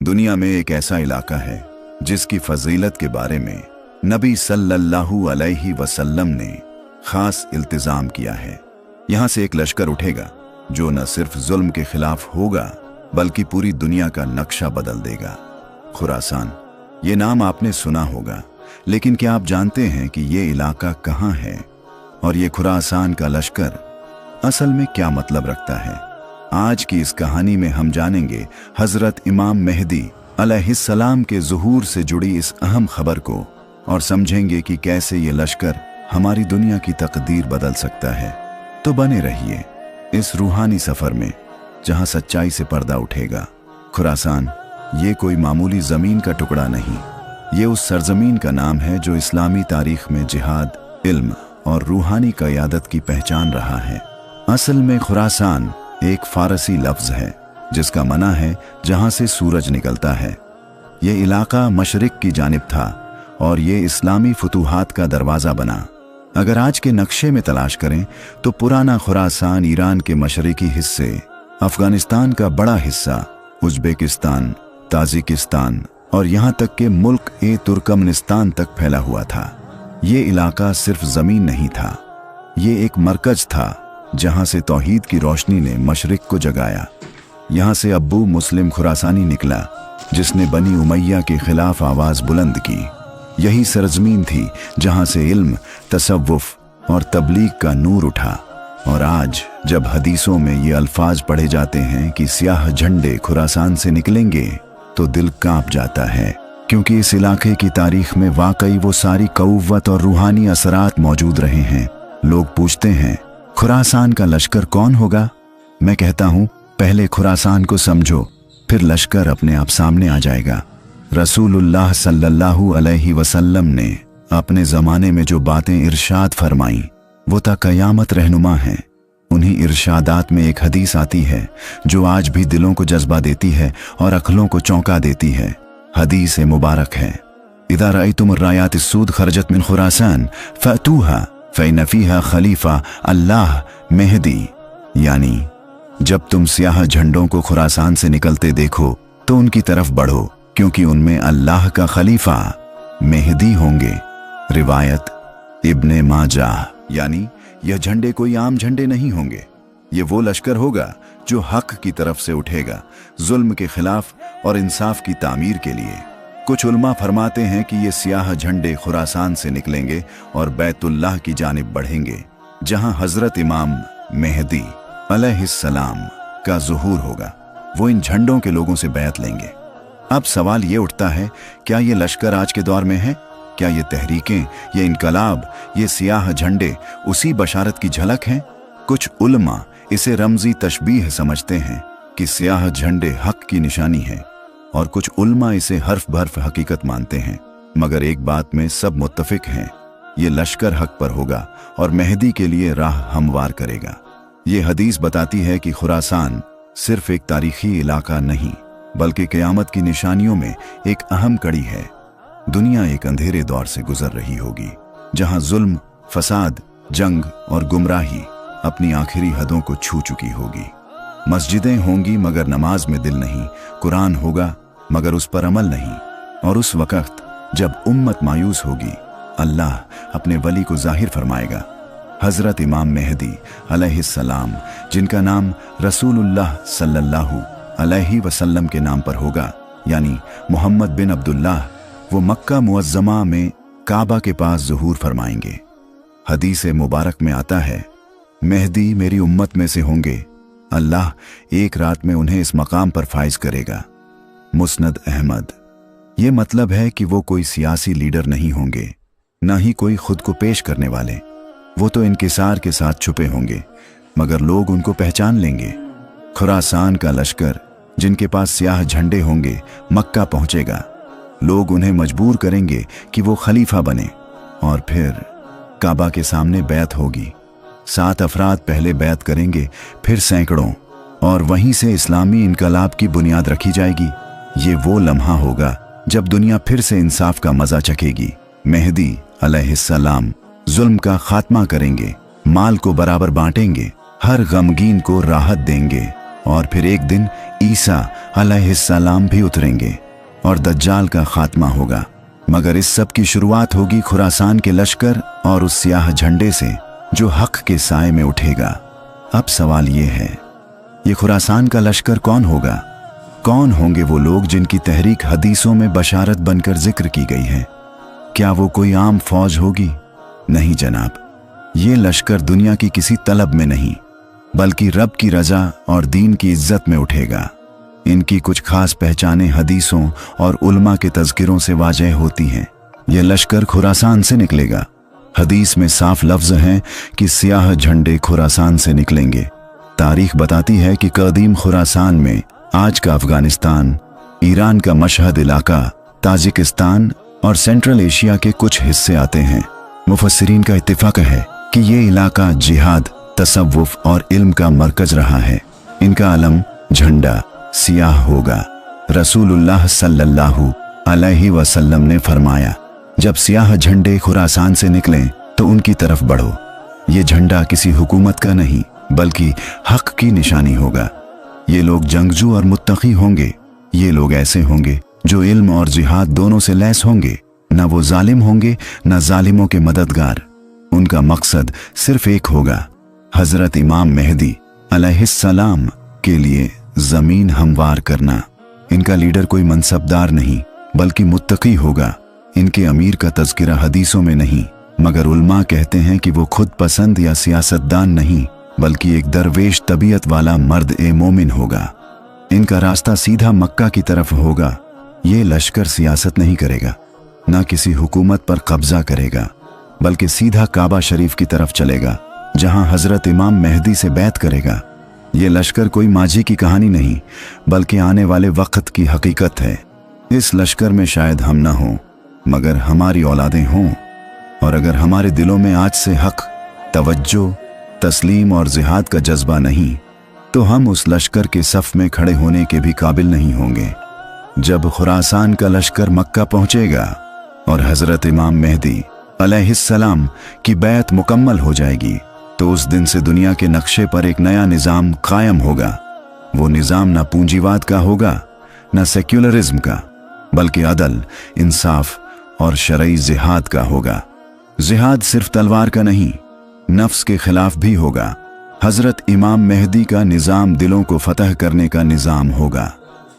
दुनिया में एक ऐसा इलाका है जिसकी फजीलत के बारे में नबी सल्लल्लाहु अलैहि वसल्लम ने खास इल्तिजाम किया है। यहाँ से एक लश्कर उठेगा जो न सिर्फ जुल्म के खिलाफ होगा बल्कि पूरी दुनिया का नक्शा बदल देगा। खुरासान, ये नाम आपने सुना होगा, लेकिन क्या आप जानते हैं कि ये इलाका कहाँ है और ये खुरासान का लश्कर असल में क्या मतलब रखता है? आज की इस कहानी में हम जानेंगे हजरत इमाम मेहदी अलैहिस्सलाम के ज़ुहूर से जुड़ी इस अहम खबर को और समझेंगे कि कैसे ये लश्कर हमारी दुनिया की तकदीर बदल सकता है। तो बने रहिए इस रूहानी सफर में जहां सच्चाई से पर्दा उठेगा। खुरासान ये कोई मामूली जमीन का टुकड़ा नहीं, ये उस सरजमीन का नाम है जो इस्लामी तारीख में जिहाद, इल्म और रूहानी क़यादत की पहचान रहा है। असल में खुरासान एक फारसी लफ्ज है जिसका मना है जहां से सूरज निकलता है। ये इलाका मशरिक की जानिब था और ये इस्लामी फतूहात का दरवाज़ा बना। अगर आज के नक्शे में तलाश करें तो पुराना खुरासान ईरान के मशरिकी हिस्से, अफगानिस्तान का बड़ा हिस्सा, उज़्बेकिस्तान, ताजिकिस्तान और यहाँ तक के मुल्क ए तुर्कमनिस्तान तक फैला हुआ था। ये इलाका सिर्फ ज़मीन नहीं था, ये एक मरकज था जहाँ से तौहीद की रोशनी ने मशरिक को जगाया। यहाँ से अब्बू मुस्लिम खुरासानी निकला जिसने बनी उमैया के खिलाफ आवाज़ बुलंद की। यही सरजमीन थी जहाँ से इल्म, तसव्वुफ और तबलीग का नूर उठा। और आज जब हदीसों में ये अल्फाज पढ़े जाते हैं कि स्याह झंडे खुरासान से निकलेंगे तो दिल कांप जाता है, क्योंकि इस इलाके की तारीख में वाकई वो सारी क़ुव्वत और रूहानी असरात मौजूद रहे हैं। लोग पूछते हैं खुरासान का लश्कर कौन होगा? मैं कहता हूँ पहले खुरासान को समझो, फिर लश्कर अपने आप सामने आ जाएगा। रसूलुल्लाह सल्लल्लाहु अलैहि वसल्लम ने अपने ज़माने में जो बातें इरशाद फरमाई वो ता क़यामत रहनुमा हैं। उन्हीं इरशादात में एक हदीस आती है जो आज भी दिलों को जज्बा देती है और अक्लों को चौंका देती है। हदीस मुबारक है, इज़ा रअयतुम अर्रायात अस्सूद खरजत मिन खुरासान फ़अतूहा फ़इन्न फ़ीहा खलीफ़ा अल्लाह मेहदी, यानी जब तुम स्याह झंडों को खुरासान से निकलते देखो तो उनकी तरफ बढ़ो, क्योंकि उनमें अल्लाह का खलीफा मेहदी होंगे। रिवायत इब्ने माजाह, यानी यह झंडे कोई आम झंडे नहीं होंगे, ये वो लश्कर होगा जो हक की तरफ से उठेगा, जुल्म के खिलाफ और इंसाफ की तामीर के लिए। कुछ उलमा फरमाते हैं कि ये स्याह झंडे खुरासान से निकलेंगे और बैतुल्लाह की जानिब बढ़ेंगे, जहां हजरत इमाम मेहदी अलैहिस्सलाम का ज़ुहूर होगा। वो इन झंडों के लोगों से बैत लेंगे। अब सवाल ये उठता है, क्या ये लश्कर आज के दौर में है? क्या ये तहरीकें, ये इनकलाब, ये सियाह झंडे उसी बशारत की झलक हैं? कुछ उलमा इसे रमजी तशबीह समझते हैं कि सियाह झंडे हक की निशानी है, और कुछ उलमा इसे हर्फ बर्फ हकीकत मानते हैं। मगर एक बात में सब मुत्तफिक हैं, ये लश्कर हक पर होगा और मेहदी के लिए राह हमवार करेगा। ये हदीस बताती है कि खुरासान सिर्फ एक तारीखी इलाका नहीं बल्कि क़यामत की निशानियों में एक अहम कड़ी है। दुनिया एक अंधेरे दौर से गुजर रही होगी जहां जुल्म, फसाद, जंग और गुमराही अपनी आखिरी हदों को छू चुकी होगी। मस्जिदें होंगी मगर नमाज में दिल नहीं, कुरान होगा मगर उस पर अमल नहीं। और उस वक़्त जब उम्मत मायूस होगी, अल्लाह अपने वली को जाहिर फरमाएगा। हजरत इमाम मेहदी अलैहिस्सलाम, जिनका नाम रसूलुल्लाह सल्लल्लाहु अलैहि वसल्लम के नाम पर होगा, यानी मोहम्मद बिन अब्दुल्लाह, वो मक्का मुअज़्ज़मा में काबा के पास ज़ुहूर फरमाएंगे। हदीस मुबारक में आता है, मेहदी मेरी उम्मत में से होंगे, अल्लाह एक रात में उन्हें इस मकाम पर फाइज करेगा। मुस्नद अहमद। ये मतलब है कि वो कोई सियासी लीडर नहीं होंगे, ना ही कोई खुद को पेश करने वाले। वो तो इनकिसार के साथ छुपे होंगे मगर लोग उनको पहचान लेंगे। खुरासान का लश्कर जिनके पास स्याह झंडे होंगे मक्का पहुंचेगा। लोग उन्हें मजबूर करेंगे कि वो खलीफा बने, और फिर काबा के सामने बैत होगी। 7 अफराद पहले बैत करेंगे, फिर सैकड़ों, और वहीं से इस्लामी इनकलाब की बुनियाद रखी जाएगी। ये वो लम्हा होगा जब दुनिया फिर से इंसाफ का मजा चखेगी। मेहदी अलैहिस्सलाम जुल्म का खात्मा करेंगे, माल को बराबर बांटेंगे, हर गमगीन को राहत देंगे और फिर एक दिन ईसा अलैहिस्सलाम भी उतरेंगे और दज्जाल का खात्मा होगा। मगर इस सब की शुरुआत होगी खुरासान के लश्कर और उस स्याह झंडे से जो हक के साए में उठेगा। अब सवाल ये है, ये खुरासान का लश्कर कौन होगा? कौन होंगे वो लोग जिनकी तहरीक हदीसों में बशारत बनकर जिक्र की गई है? क्या वो कोई आम फौज होगी? नहीं जनाब, ये लश्कर दुनिया की किसी तलब में नहीं बल्कि रब की रजा और दीन की इज्जत में उठेगा। इनकी कुछ खास पहचानें हदीसों और उलमा के तज़किरों से वाज़ेह होती हैं। यह लश्कर खुरासान से निकलेगा। हदीस में साफ लफ्ज़ हैं कि स्याह झंडे खुरासान से निकलेंगे। तारीख बताती है कि कदीम खुरासान में आज का अफगानिस्तान, ईरान का मशहद इलाका, ताजिकिस्तान और सेंट्रल एशिया के कुछ हिस्से आते हैं। मुफस्सिरीन का इत्तिफाक है कि ये इलाका जिहाद, तसव्वुफ और इल्म का मरकज रहा है। इनका अलम झंडा सियाह होगा। रसूलुल्लाह सल्लल्लाहु अलैहि वसल्लम ने फरमाया, जब सियाह झंडे खुरासान से निकलें तो उनकी तरफ बढ़ो। ये झंडा किसी हुकूमत का नहीं बल्कि हक की निशानी होगा। ये लोग जंगजू और मुत्तकी होंगे। ये लोग ऐसे होंगे जो इल्म और जिहाद दोनों से लैस होंगे। न वो जालिम होंगे न जालिमों के मददगार। उनका मकसद सिर्फ एक होगा, हजरत इमाम मेहदी अलैहिस्सलाम के लिए जमीन हमवार करना। इनका लीडर कोई मनसबदार नहीं बल्कि मुत्तकी होगा। इनके अमीर का तज़किरा हदीसों में नहीं, मगर उल्मा कहते हैं कि वो खुद पसंद या सियासतदान नहीं बल्कि एक दरवेश तबीयत वाला मर्द ए मोमिन होगा। इनका रास्ता सीधा मक्का की तरफ होगा। ये लश्कर सियासत नहीं करेगा, ना किसी हुकूमत पर कब्जा करेगा, बल्कि सीधा काबा शरीफ की तरफ चलेगा जहां हजरत इमाम मेहदी से बैत करेगा। ये लश्कर कोई माजी की कहानी नहीं बल्कि आने वाले वक्त की हकीकत है। इस लश्कर में शायद हम ना हों मगर हमारी औलादें हों, और अगर हमारे दिलों में आज से हक, तवज्जो, तस्लीम और जिहाद का जज्बा नहीं तो हम उस लश्कर के सफ में खड़े होने के भी काबिल नहीं होंगे। जब खुरासान का लश्कर मक्का पहुंचेगा और हजरत इमाम मेहदी अलैहिस्सलाम की बैत मुकम्मल हो जाएगी तो उस दिन से दुनिया के नक्शे पर एक नया निज़ाम कायम होगा। वो निज़ाम न पूंजीवाद का होगा न सेक्युलरिज्म का, बल्कि अदल, इंसाफ और शरई जिहाद का होगा। जिहाद सिर्फ तलवार का नहीं, नफ्स के खिलाफ भी होगा। हजरत इमाम मेहदी का निज़ाम दिलों को फतह करने का निज़ाम होगा।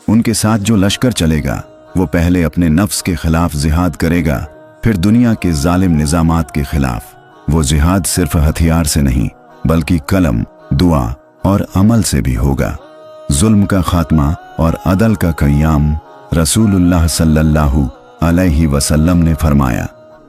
उनके साथ जो लश्कर चलेगा वो पहले अपने नफ्स के खिलाफ जिहाद करेगा, फिर दुनिया के जालिम निज़ामात के खिलाफ। वो जिहाद सिर्फ हथियार से नहीं बल्कि कलम, दुआ और अमल से भी होगा। जुल्म का खात्मा और अदल का क़याम। रसूलुल्लाह सल्लल्लाहु अलैहि वसल्लम ने फरमाया,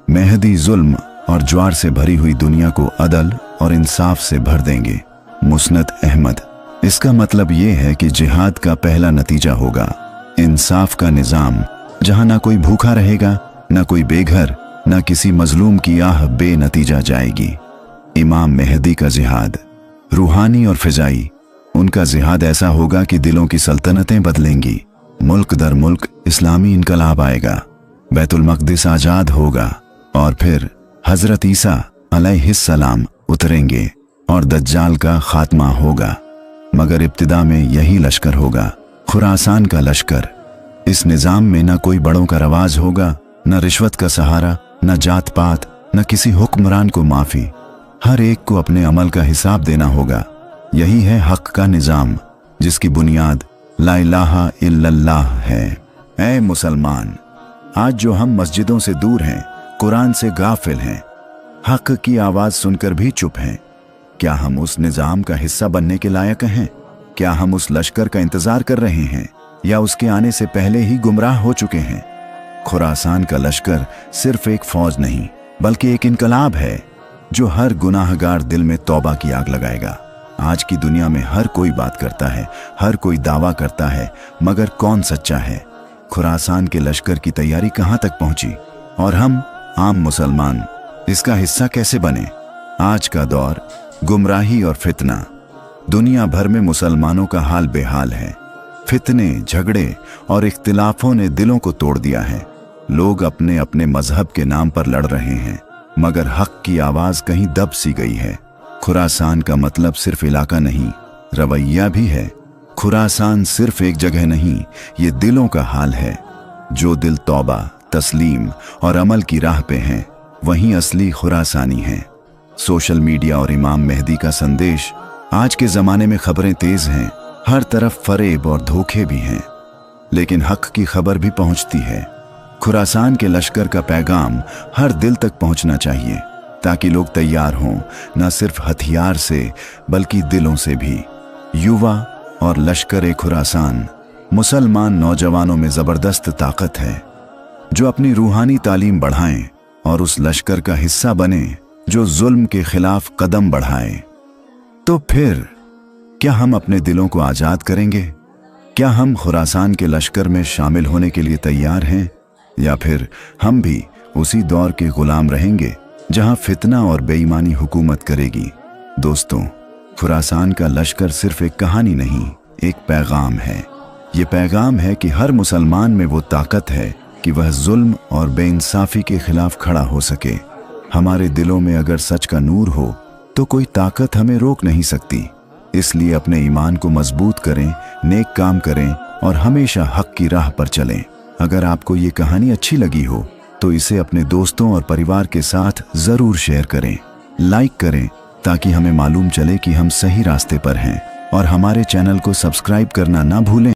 मेहदी जुल्म और ज्वार से भरी हुई दुनिया को अदल और इंसाफ से भर देंगे। मुस्नद अहमद। इसका मतलब ये है कि जिहाद का पहला नतीजा होगा इंसाफ का निज़ाम, जहां ना कोई भूखा रहेगा, ना कोई बेघर, ना किसी मजलूम की आह बेनतीजा जाएगी। इमाम मेहदी का जिहाद रूहानी और फिजाई। उनका जिहाद ऐसा होगा कि दिलों की सल्तनतें बदलेंगी, मुल्क दर मुल्क इस्लामी इनकलाब आएगा, बैतुल मक़दिस आजाद होगा और फिर हजरत ईसा अलैहिस्सलाम उतरेंगे और दज्जाल का खात्मा होगा। मगर इब्तिदा में यही लश्कर होगा, खुरासान का लश्कर। इस निज़ाम में न कोई बड़ों का रवाज होगा, न रिश्वत का सहारा, न जात पात, न किसी हुक्मरान को माफ़ी। हर एक को अपने अमल का हिसाब देना होगा। यही है हक का निज़ाम जिसकी बुनियाद ला इलाहा इल्लल्लाह है। ऐ मुसलमान, आज जो हम मस्जिदों से दूर हैं, कुरान से गाफिल हैं, हक की आवाज़ सुनकर भी चुप हैं, क्या हम उस निज़ाम का हिस्सा बनने के लायक हैं? क्या हम उस लश्कर का इंतज़ार कर रहे हैं या उसके आने से पहले ही गुमराह हो चुके हैं? खुरासान का लश्कर सिर्फ एक फौज नहीं बल्कि एक इनकलाब है जो हर गुनाहगार दिल में तौबा की आग लगाएगा। आज की दुनिया में हर कोई बात करता है, हर कोई दावा करता है, मगर कौन सच्चा है? खुरासान के लश्कर की तैयारी कहां तक पहुंची और हम आम मुसलमान इसका हिस्सा कैसे बने? आज का दौर गुमराही और फितना। दुनिया भर में मुसलमानों का हाल बेहाल है। फितने, झगड़े और इख्तिलाफों ने दिलों को तोड़ दिया है। लोग अपने अपने मजहब के नाम पर लड़ रहे हैं, मगर हक की आवाज कहीं दब सी गई है। खुरासान का मतलब सिर्फ इलाका नहीं, रवैया भी है। खुरासान सिर्फ एक जगह नहीं, ये दिलों का हाल है। जो दिल तौबा, तस्लीम और अमल की राह पे हैं, वहीं असली खुरासानी हैं। सोशल मीडिया और इमाम मेहदी का संदेश। आज के ज़माने में खबरें तेज़ हैं, हर तरफ फरेब और धोखे भी हैं, लेकिन हक की खबर भी पहुंचती है। खुरासान के लश्कर का पैगाम हर दिल तक पहुंचना चाहिए, ताकि लोग तैयार हों, न सिर्फ हथियार से बल्कि दिलों से भी। युवा और लश्कर-ए-खुरासान मुसलमान नौजवानों में ज़बरदस्त ताकत है, जो अपनी रूहानी तालीम बढ़ाएं और उस लश्कर का हिस्सा बने जो जुल्म के खिलाफ कदम बढ़ाए। तो फिर क्या हम अपने दिलों को आज़ाद करेंगे? क्या हम खुरासान के लश्कर में शामिल होने के लिए तैयार हैं, या फिर हम भी उसी दौर के गुलाम रहेंगे जहां फितना और बेईमानी हुकूमत करेगी? दोस्तों, खुरासान का लश्कर सिर्फ एक कहानी नहीं, एक पैगाम है। ये पैगाम है कि हर मुसलमान में वो ताकत है कि वह जुल्म और बेइंसाफी के खिलाफ खड़ा हो सके। हमारे दिलों में अगर सच का नूर हो तो कोई ताकत हमें रोक नहीं सकती। इसलिए अपने ईमान को मजबूत करें, नेक काम करें और हमेशा हक की राह पर चलें। अगर आपको ये कहानी अच्छी लगी हो तो इसे अपने दोस्तों और परिवार के साथ ज़रूर शेयर करें, लाइक करें, ताकि हमें मालूम चले कि हम सही रास्ते पर हैं। और हमारे चैनल को सब्सक्राइब करना ना भूलें।